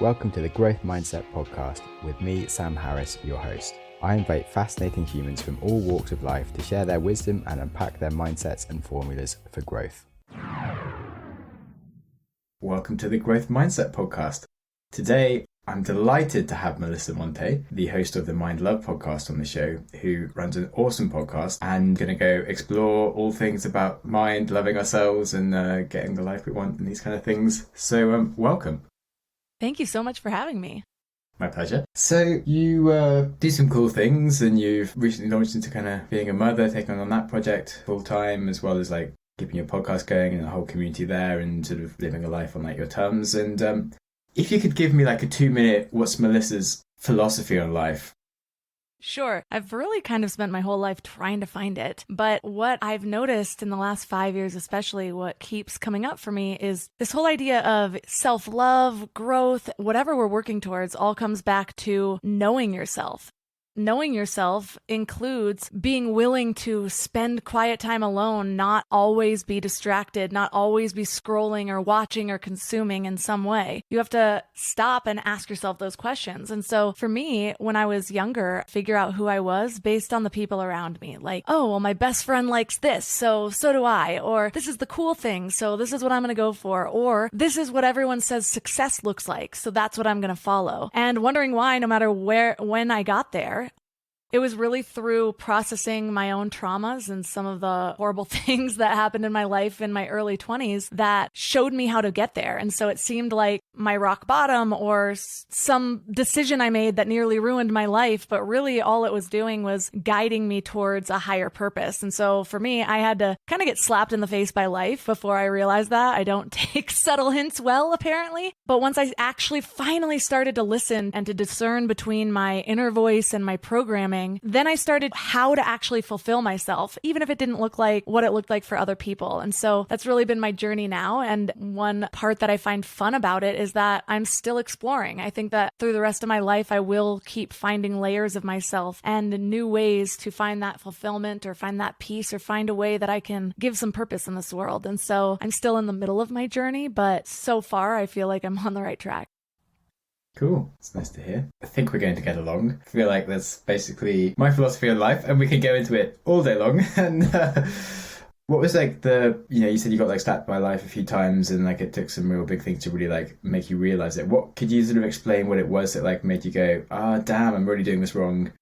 Welcome to the Growth Mindset Podcast with me, Sam Harris, your host. I invite fascinating humans from all walks of life to share their wisdom and unpack their mindsets and formulas for growth. Welcome to the Growth Mindset Podcast. Today, I'm delighted to have Melissa Monte, the host of the Mind Love podcast on the show, who runs an awesome podcast and going to go explore all things about mind, loving ourselves and getting the life we want and these kind of things. So welcome. Thank you so much for having me. My pleasure. So you do some cool things and you've recently launched into kind of being a mother, taking on that project full time, as well as like keeping your podcast going and a whole community there and sort of living a life on like your terms. And if you could give me like a 2-minute, what's Melissa's philosophy on life? Sure. I've really kind of spent my whole life trying to find it. But what I've noticed in the last 5 years, especially what keeps coming up for me is this whole idea of self-love, growth, whatever we're working towards all comes back to knowing yourself. Knowing yourself includes being willing to spend quiet time alone, not always be distracted, not always be scrolling or watching or consuming in some way. You have to stop and ask yourself those questions. And so for me, when I was younger, figure out who I was based on the people around me. Like, oh, well, my best friend likes this, so do I. Or this is the cool thing, so this is what I'm going to go for. Or this is what everyone says success looks like, so that's what I'm going to follow. And wondering why, no matter when I got there, it was really through processing my own traumas and some of the horrible things that happened in my life in my early 20s that showed me how to get there. And so it seemed like my rock bottom or some decision I made that nearly ruined my life, but really all it was doing was guiding me towards a higher purpose. And so for me, I had to kind of get slapped in the face by life before I realized that. I don't take subtle hints well, apparently. But once I actually finally started to listen and to discern between my inner voice and my programming, then I started how to actually fulfill myself, even if it didn't look like what it looked like for other people. And so that's really been my journey now. And one part that I find fun about it is that I'm still exploring. I think that through the rest of my life, I will keep finding layers of myself and new ways to find that fulfillment or find that peace or find a way that I can give some purpose in this world. And so I'm still in the middle of my journey, but so far I feel like I'm on the right track. Cool. It's nice to hear. I think we're going to get along. I feel like that's basically my philosophy on life and we can go into it all day long. And what was like you said you got like slapped by life a few times and like it took some real big things to really like make you realize it. What could you sort of explain what it was that like made you go, damn, I'm really doing this wrong?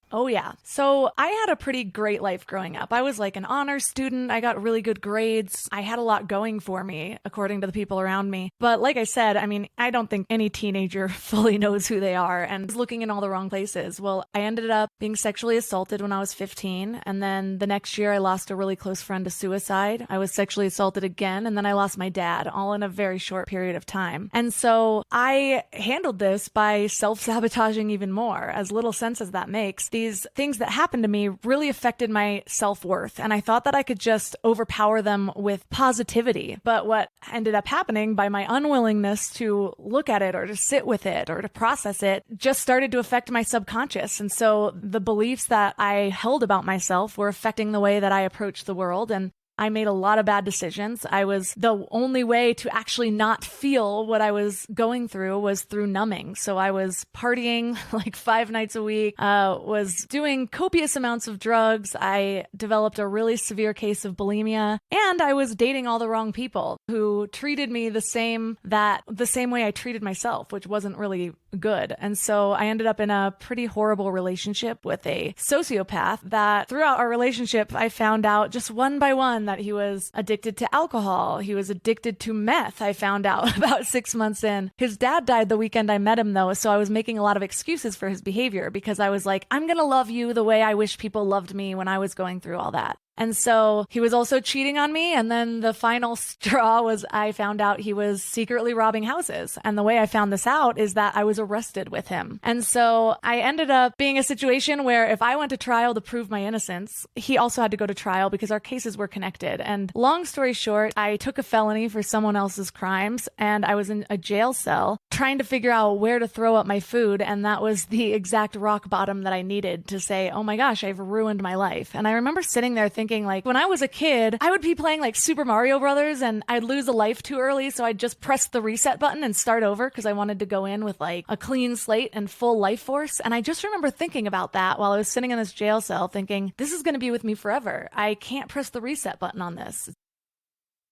Oh, yeah. So I had a pretty great life growing up. I was like an honor student. I got really good grades. I had a lot going for me, according to the people around me. But like I said, I mean, I don't think any teenager fully knows who they are and is looking in all the wrong places. Well, I ended up being sexually assaulted when I was 15. And then the next year I lost a really close friend to suicide. I was sexually assaulted again. And then I lost my dad, all in a very short period of time. And so I handled this by self-sabotaging even more, as little sense as that makes. These things that happened to me really affected my self-worth. And I thought that I could just overpower them with positivity. But what ended up happening by my unwillingness to look at it or to sit with it or to process it just started to affect my subconscious. And so the beliefs that I held about myself were affecting the way that I approached the world. And I made a lot of bad decisions. The only way to actually not feel what I was going through was through numbing. So I was partying like 5 nights a week, was doing copious amounts of drugs. I developed a really severe case of bulimia, and I was dating all the wrong people who treated me the same way I treated myself, which wasn't really good. And so I ended up in a pretty horrible relationship with a sociopath that throughout our relationship, I found out just one by one that he was addicted to alcohol. He was addicted to meth. I found out about 6 months in. His dad died the weekend I met him though. So I was making a lot of excuses for his behavior because I was like, I'm going to love you the way I wish people loved me when I was going through all that. And so he was also cheating on me. And then the final straw was I found out he was secretly robbing houses. And the way I found this out is that I was arrested with him. And so I ended up being a situation where if I went to trial to prove my innocence, he also had to go to trial because our cases were connected. And long story short, I took a felony for someone else's crimes and I was in a jail cell trying to figure out where to throw up my food. And that was the exact rock bottom that I needed to say, oh my gosh, I've ruined my life. And I remember sitting there thinking, thinking like when I was a kid, I would be playing like Super Mario Brothers and I'd lose a life too early. So I'd just press the reset button and start over because I wanted to go in with like a clean slate and full life force. And I just remember thinking about that while I was sitting in this jail cell thinking, this is going to be with me forever. I can't press the reset button on this.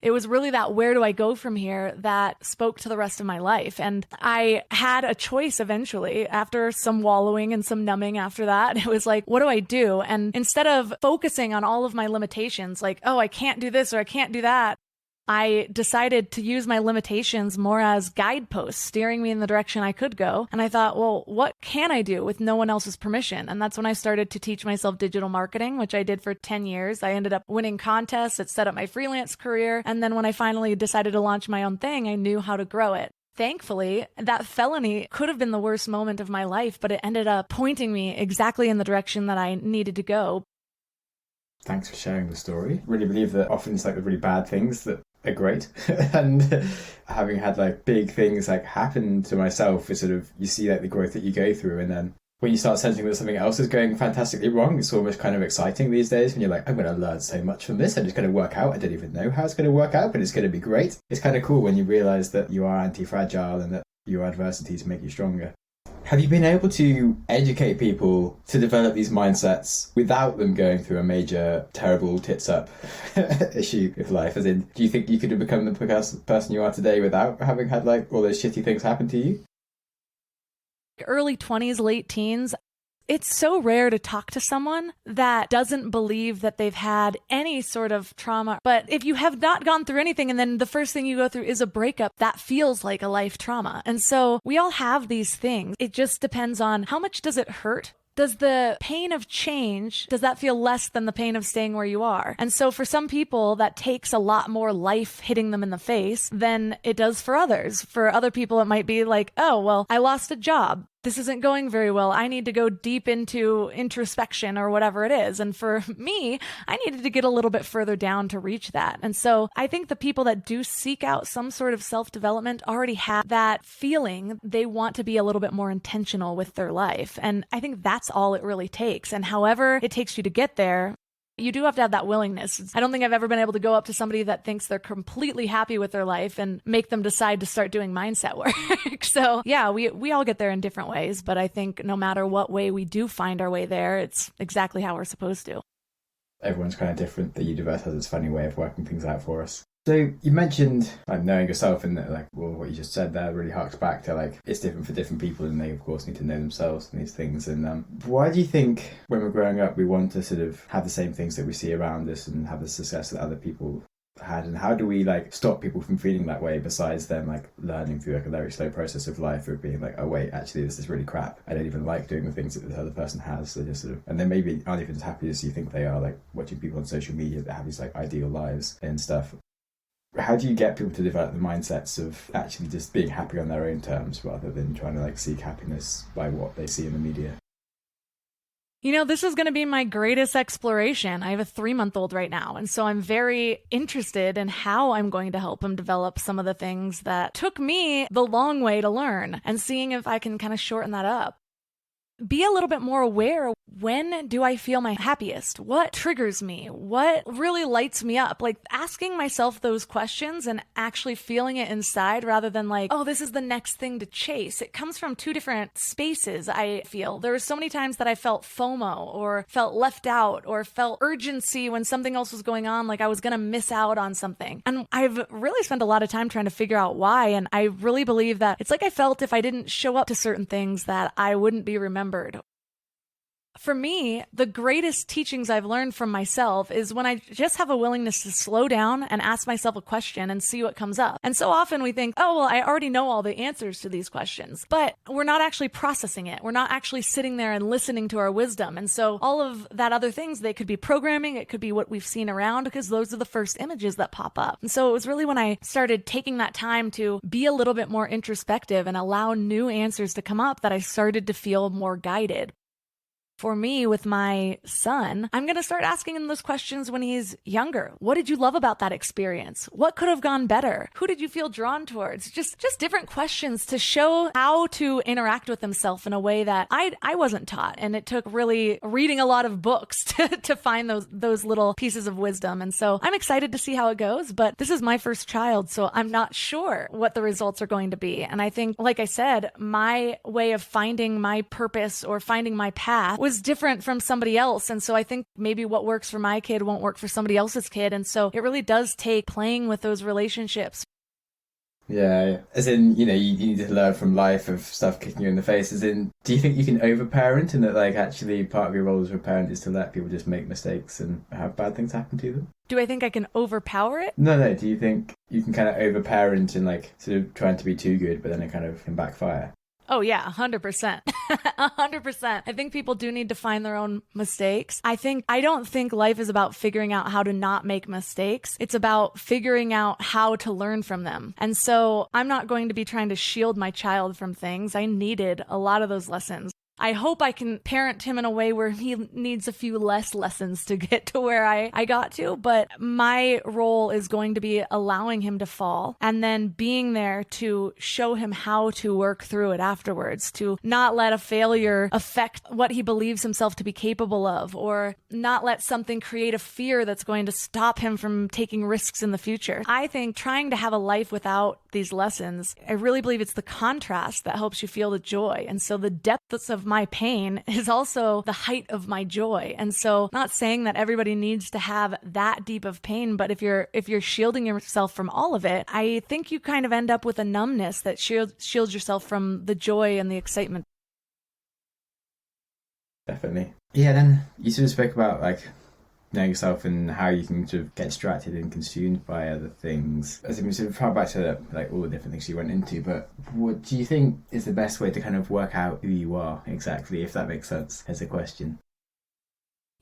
It was really that where do I go from here that spoke to the rest of my life. And I had a choice eventually after some wallowing and some numbing after that. It was like, what do I do? And instead of focusing on all of my limitations, like, oh, I can't do this or I can't do that, I decided to use my limitations more as guideposts, steering me in the direction I could go. And I thought, well, what can I do with no one else's permission? And that's when I started to teach myself digital marketing, which I did for 10 years. I ended up winning contests. It set up my freelance career. And then when I finally decided to launch my own thing, I knew how to grow it. Thankfully, that felony could have been the worst moment of my life, but it ended up pointing me exactly in the direction that I needed to go. Thanks for sharing the story. Really believe that often it's like the really bad things that are great. And having had like big things like happen to myself, is sort of, you see like the growth that you go through, and then when you start sensing that something else is going fantastically wrong, it's almost kind of exciting these days when you're like, I'm going to learn so much from this and it's going to work out. I don't even know how it's going to work out, but it's going to be great. It's kind of cool when you realize that you are anti-fragile and that your adversities make you stronger. Have you been able to educate people to develop these mindsets without them going through a major, terrible tits-up issue with life? As in, do you think you could have become the person you are today without having had like all those shitty things happen to you? Early 20s, late teens, it's so rare to talk to someone that doesn't believe that they've had any sort of trauma. But if you have not gone through anything and then the first thing you go through is a breakup, that feels like a life trauma. And so we all have these things. It just depends on how much does it hurt? Does the pain of change, does that feel less than the pain of staying where you are? And so for some people, that takes a lot more life hitting them in the face than it does for others. For other people, it might be like, oh, well, I lost a job. This isn't going very well. I need to go deep into introspection or whatever it is. And for me, I needed to get a little bit further down to reach that. And so I think the people that do seek out some sort of self-development already have that feeling. They want to be a little bit more intentional with their life. And I think that's all it really takes. And however it takes you to get there, you do have to have that willingness. I don't think I've ever been able to go up to somebody that thinks they're completely happy with their life and make them decide to start doing mindset work. So yeah, we all get there in different ways, but I think no matter what way we do find our way there, it's exactly how we're supposed to. Everyone's kind of different. The universe has its funny way of working things out for us. So you mentioned like knowing yourself, and that, like, well, what you just said there really harks back to like it's different for different people, and they of course need to know themselves and these things. And why do you think when we're growing up we want to sort of have the same things that we see around us and have the success that other people had, and how do we like stop people from feeling that way, besides them like learning through like a very slow process of life of being like, oh wait, actually this is really crap, I don't even like doing the things that this other person has. So just sort of, and then maybe aren't even as happy as you think they are, like watching people on social media that have these like ideal lives and stuff. How do you get people to develop the mindsets of actually just being happy on their own terms rather than trying to like seek happiness by what they see in the media? You know, this is going to be my greatest exploration. I have a 3-month-old right now, and so I'm very interested in how I'm going to help him develop some of the things that took me the long way to learn, and seeing if I can kind of shorten that up. Be a little bit more aware. When do I feel my happiest? What triggers me? What really lights me up? Like asking myself those questions and actually feeling it inside rather than like, oh, this is the next thing to chase. It comes from two different spaces, I feel. There were so many times that I felt FOMO or felt left out or felt urgency when something else was going on, like I was going to miss out on something. And I've really spent a lot of time trying to figure out why. And I really believe that it's like I felt if I didn't show up to certain things that I wouldn't be remembered. For me, the greatest teachings I've learned from myself is when I just have a willingness to slow down and ask myself a question and see what comes up. And so often we think, oh, well, I already know all the answers to these questions, but we're not actually processing it. We're not actually sitting there and listening to our wisdom. And so all of that other things, they could be programming, it could be what we've seen around, because those are the first images that pop up. And so it was really when I started taking that time to be a little bit more introspective and allow new answers to come up that I started to feel more guided. For me, with my son, I'm going to start asking him those questions when he's younger. What did you love about that experience? What could have gone better? Who did you feel drawn towards? Just different questions to show how to interact with himself in a way that I wasn't taught. And it took really reading a lot of books to find those little pieces of wisdom. And so I'm excited to see how it goes, but this is my first child, so I'm not sure what the results are going to be. And I think, like I said, my way of finding my purpose or finding my path was different from somebody else. And so I think maybe what works for my kid won't work for somebody else's kid. And so it really does take playing with those relationships. Yeah, as in, you need to learn from life of stuff kicking you in the face. As in, do you think you can overparent and that, like, actually part of your role as a parent is to let people just make mistakes and have bad things happen to them? Do I think I can overpower it? No. Do you think you can kind of overparent and, like, sort of trying to be too good, but then it kind of can backfire? Oh yeah, 100%. 100%. I think people do need to find their own mistakes. I don't think life is about figuring out how to not make mistakes. It's about figuring out how to learn from them. And so I'm not going to be trying to shield my child from things. I needed a lot of those lessons. I hope I can parent him in a way where he needs a few less lessons to get to where I got to. But my role is going to be allowing him to fall and then being there to show him how to work through it afterwards, to not let a failure affect what he believes himself to be capable of, or not let something create a fear that's going to stop him from taking risks in the future. I think trying to have a life without these lessons, I really believe it's the contrast that helps you feel the joy. And so the depths of my pain is also the height of my joy. And so not saying that everybody needs to have that deep of pain, but if you're shielding yourself from all of it, I think you kind of end up with a numbness that shields yourself from the joy and the excitement. Definitely. Yeah, then you sort of spoke about, like, knowing yourself and how you can sort of get distracted and consumed by other things. As in, we sort of far back to, like, all the different things you went into, but what do you think is the best way to kind of work out who you are exactly, if that makes sense as a question?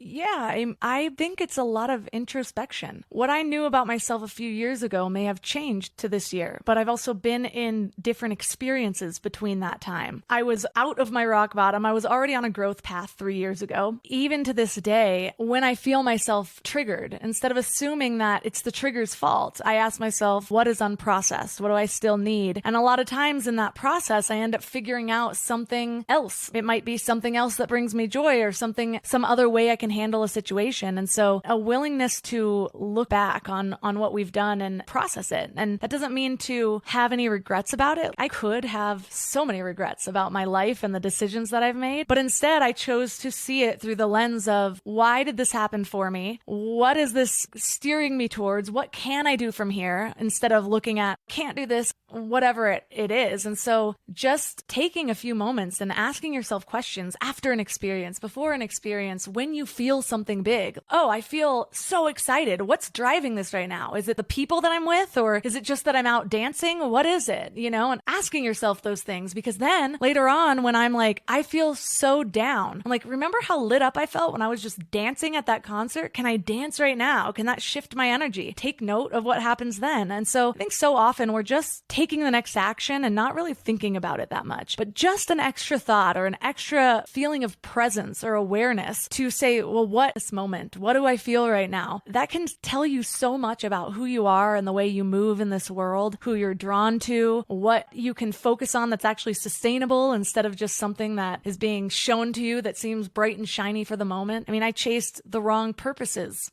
Yeah, I think it's a lot of introspection. What I knew about myself a few years ago may have changed to this year, but I've also been in different experiences between that time. I was out of my rock bottom. I was already on a growth path 3 years ago. Even to this day, when I feel myself triggered, instead of assuming that it's the trigger's fault, I ask myself, what is unprocessed? What do I still need? And a lot of times in that process, I end up figuring out something else. It might be something else that brings me joy or some other way I can handle a situation. And so a willingness to look back on what we've done and process it. And that doesn't mean to have any regrets about it. I could have so many regrets about my life and the decisions that I've made, but instead I chose to see it through the lens of, why did this happen for me? What is this steering me towards? What can I do from here? Instead of looking at, can't do this, whatever it is. And so just taking a few moments and asking yourself questions after an experience, before an experience, when you feel something big. Oh, I feel so excited. What's driving this right now? Is it the people that I'm with, or is it just that I'm out dancing? What is it? And asking yourself those things, because then later on when I'm like, I feel so down, I'm like, remember how lit up I felt when I was just dancing at that concert? Can I dance right now? Can that shift my energy? Take note of what happens then. And so I think so often we're just taking the next action and not really thinking about it that much, but just an extra thought or an extra feeling of presence or awareness to say, well, what this moment? What do I feel right now? That can tell you so much about who you are and the way you move in this world, who you're drawn to, what you can focus on that's actually sustainable instead of just something that is being shown to you that seems bright and shiny for the moment. I mean, I chased the wrong purposes.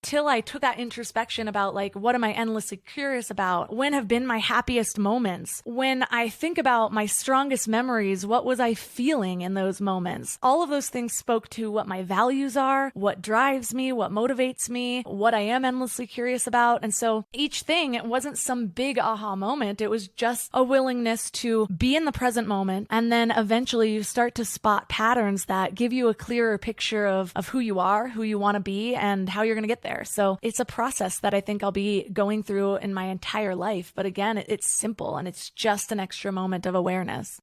Till I took that introspection about, like, what am I endlessly curious about? When have been my happiest moments? When I think about my strongest memories, what was I feeling in those moments? All of those things spoke to what my values are, what drives me, what motivates me, what I am endlessly curious about. And so each thing, it wasn't some big aha moment. It was just a willingness to be in the present moment. And then eventually you start to spot patterns that give you a clearer picture of who you are, who you want to be, and how you're going to get there. So it's a process that I think I'll be going through in my entire life. But again, it's simple and it's just an extra moment of awareness.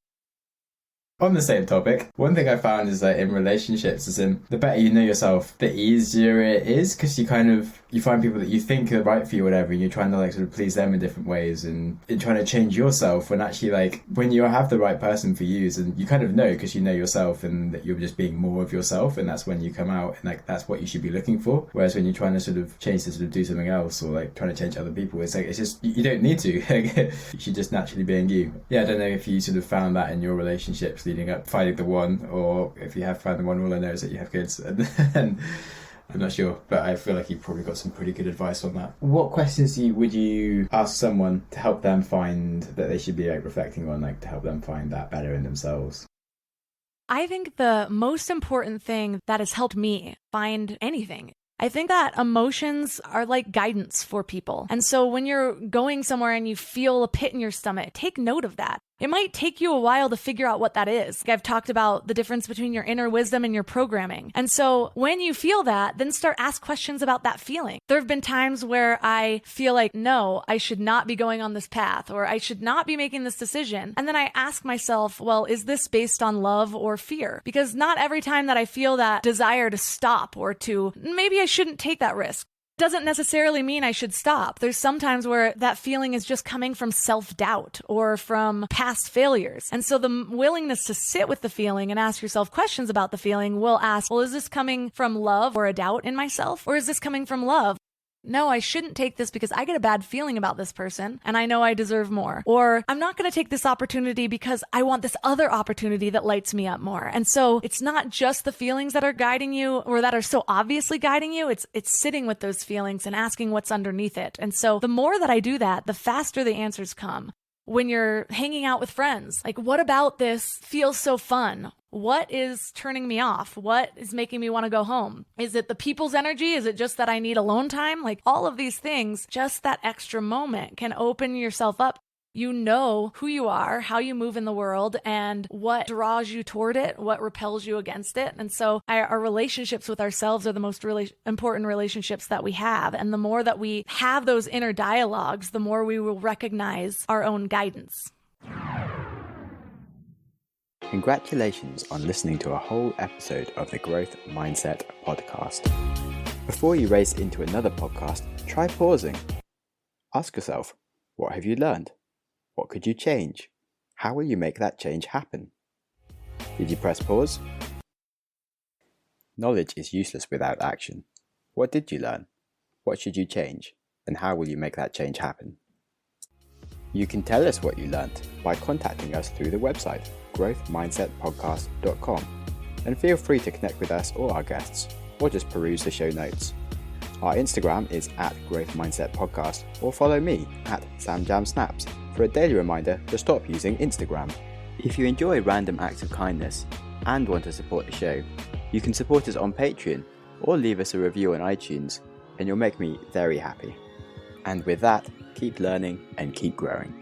On the same topic, one thing I found is that in relationships, is in the better you know yourself, the easier it is, because you find people that you think are right for you, or whatever, and you're trying to like sort of please them in different ways, and in trying to change yourself. When actually, like, when you have the right person for you, and you kind of know because you know yourself, and that you're just being more of yourself, and that's when you come out, and like that's what you should be looking for. Whereas when you're trying to sort of change to sort of do something else, or like trying to change other people, it's like it's just you don't need to. You should just naturally being you. Yeah, I don't know if you sort of found that in your relationships leading up finding the one, or if you have found the one. All I know is that you have kids, and I'm not sure, but I feel like you've probably got some pretty good advice on that. What questions would you ask someone to help them find that they should be like reflecting on, like to help them find that better in themselves? I think the most important thing that has helped me find anything, I think that emotions are like guidance for people. And so when you're going somewhere and you feel a pit in your stomach, take note of that. It might take you a while to figure out what that is. I've talked about the difference between your inner wisdom and your programming. And so when you feel that, then start ask questions about that feeling. There have been times where I feel like, no, I should not be going on this path, or I should not be making this decision. And then I ask myself, well, is this based on love or fear? Because not every time that I feel that desire to stop or to, maybe I shouldn't take that risk, doesn't necessarily mean I should stop. There's sometimes where that feeling is just coming from self-doubt or from past failures. And so the willingness to sit with the feeling and ask yourself questions about the feeling will ask, well, is this coming from love or a doubt in myself? Or is this coming from love? No, I shouldn't take this because I get a bad feeling about this person and I know I deserve more. Or I'm not going to take this opportunity because I want this other opportunity that lights me up more. And so it's not just the feelings that are guiding you or that are so obviously guiding you. It's sitting with those feelings and asking what's underneath it. And so the more that I do that, the faster the answers come. When you're hanging out with friends, like, what about this feels so fun? What is turning me off? What is making me want to go home? Is it the people's energy? Is it just that I need alone time? Like, all of these things, just that extra moment can open yourself up. You know who you are, how you move in the world, and what draws you toward it, what repels you against it. And so our relationships with ourselves are the most important relationships that we have. And the more that we have those inner dialogues, the more we will recognize our own guidance. Congratulations on listening to a whole episode of the Growth Mindset podcast. Before you race into another podcast, try pausing. Ask yourself, what have you learned? What could you change? How will you make that change happen? Did you press pause? Knowledge is useless without action. What did you learn? What should you change? And how will you make that change happen? You can tell us what you learned by contacting us through the website, growthmindsetpodcast.com, and feel free to connect with us or our guests, or just peruse the show notes. Our Instagram is @growthmindsetpodcast, or follow me @SamJamSnaps for a daily reminder to stop using Instagram. If you enjoy random acts of kindness and want to support the show, you can support us on Patreon or leave us a review on iTunes, and you'll make me very happy. And with that, keep learning and keep growing.